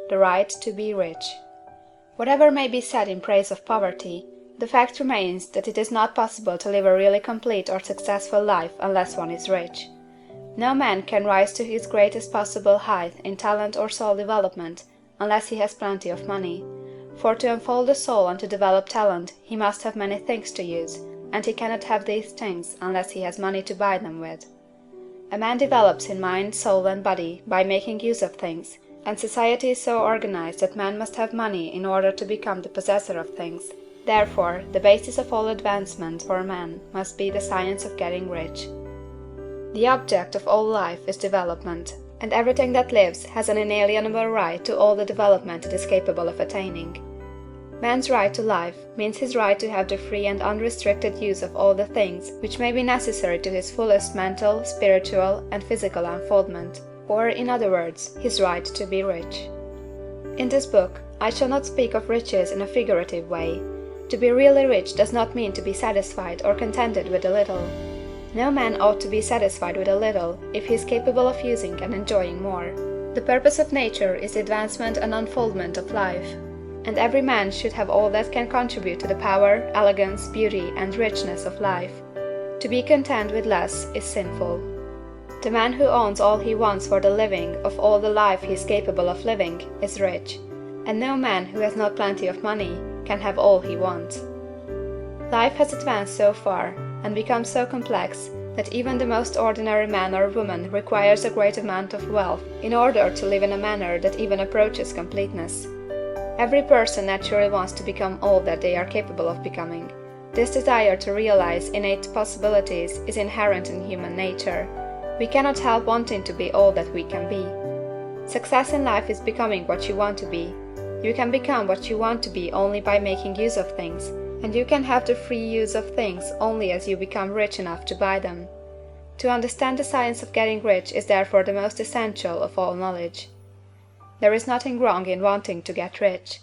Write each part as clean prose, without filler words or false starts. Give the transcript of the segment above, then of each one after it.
The right to be rich. Whatever may be said in praise of poverty, the fact remains that it is not possible to live a really complete or successful life unless one is rich. No man can rise to his greatest possible height in talent or soul development unless he has plenty of money, for to unfold the soul and to develop talent he must have many things to use, and he cannot have these things unless he has money to buy them with. A man develops in mind, soul, and body by making use of things, and society is so organized that man must have money in order to become the possessor of things. Therefore, the basis of all advancement for man must be the science of getting rich. The object of all life is development, and everything that lives has an inalienable right to all the development it is capable of attaining. Man's right to life means his right to have the free and unrestricted use of all the things which may be necessary to his fullest mental, spiritual, and physical unfoldment, or, in other words, his right to be rich. In this book, I shall not speak of riches in a figurative way. To be really rich does not mean to be satisfied or contented with a little. No man ought to be satisfied with a little if he is capable of using and enjoying more. The purpose of nature is the advancement and unfoldment of life, and every man should have all that can contribute to the power, elegance, beauty, and richness of life. To be content with less is sinful. The man who owns all he wants for the living of all the life he is capable of living is rich, and no man who has not plenty of money can have all he wants. Life has advanced so far, and become so complex, that even the most ordinary man or woman requires a great amount of wealth in order to live in a manner that even approaches completeness. Every person naturally wants to become all that they are capable of becoming. This desire to realize innate possibilities is inherent in human nature. We cannot help wanting to be all that we can be. Success in life is becoming what you want to be. You can become what you want to be only by making use of things, and you can have the free use of things only as you become rich enough to buy them. To understand the science of getting rich is therefore the most essential of all knowledge. There is nothing wrong in wanting to get rich.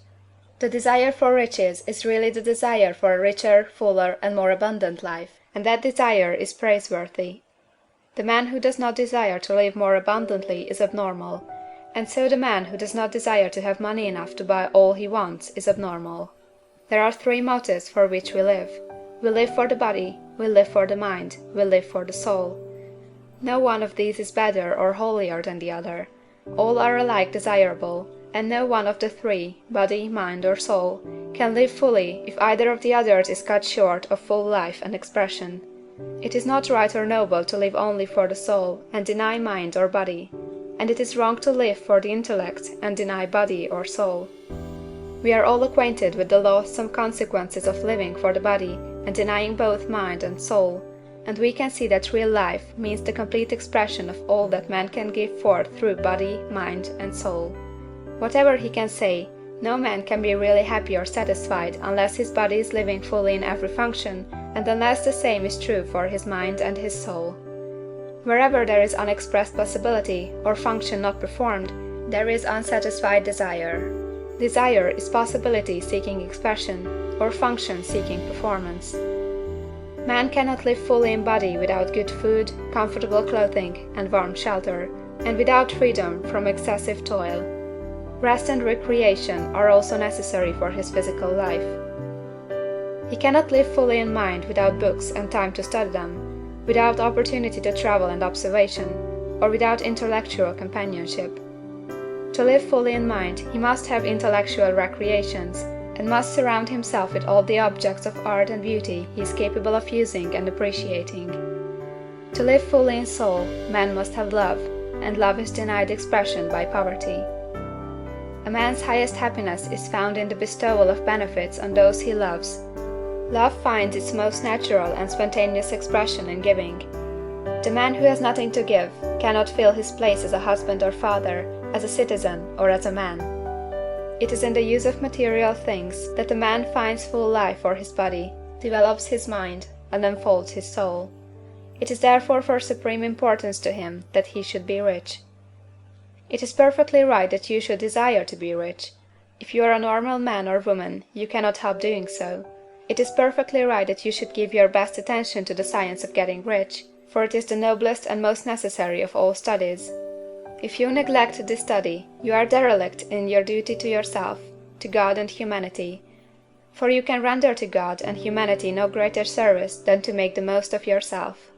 The desire for riches is really the desire for a richer, fuller, and more abundant life, and that desire is praiseworthy. The man who does not desire to live more abundantly is abnormal, and so the man who does not desire to have money enough to buy all he wants is abnormal. There are three motives for which we live. We live for the body, we live for the mind, we live for the soul. No one of these is better or holier than the other. All are alike desirable, and no one of the three, body, mind, or soul, can live fully if either of the others is cut short of full life and expression. It is not right or noble to live only for the soul and deny mind or body, and it is wrong to live for the intellect and deny body or soul. We are all acquainted with the loathsome consequences of living for the body and denying both mind and soul, and we can see that real life means the complete expression of all that man can give forth through body, mind, and soul. Whatever he can say, no man can be really happy or satisfied unless his body is living fully in every function, and unless the same is true for his mind and his soul. Wherever there is unexpressed possibility, or function not performed, there is unsatisfied desire. Desire is possibility seeking expression, or function seeking performance. Man cannot live fully in body without good food, comfortable clothing, and warm shelter, and without freedom from excessive toil. Rest and recreation are also necessary for his physical life. He cannot live fully in mind without books and time to study them, without opportunity to travel and observation, or without intellectual companionship. To live fully in mind, he must have intellectual recreations, and must surround himself with all the objects of art and beauty he is capable of using and appreciating. To live fully in soul, man must have love, and love is denied expression by poverty. A man's highest happiness is found in the bestowal of benefits on those he loves. Love finds its most natural and spontaneous expression in giving. The man who has nothing to give cannot fill his place as a husband or father, as a citizen, or as a man. It is in the use of material things that a man finds full life for his body, develops his mind, and unfolds his soul. It is therefore for supreme importance to him that he should be rich. It is perfectly right that you should desire to be rich. If you are a normal man or woman, you cannot help doing so. It is perfectly right that you should give your best attention to the science of getting rich, for it is the noblest and most necessary of all studies. If you neglect this study, you are derelict in your duty to yourself, to God and humanity; for you can render to God and humanity no greater service than to make the most of yourself.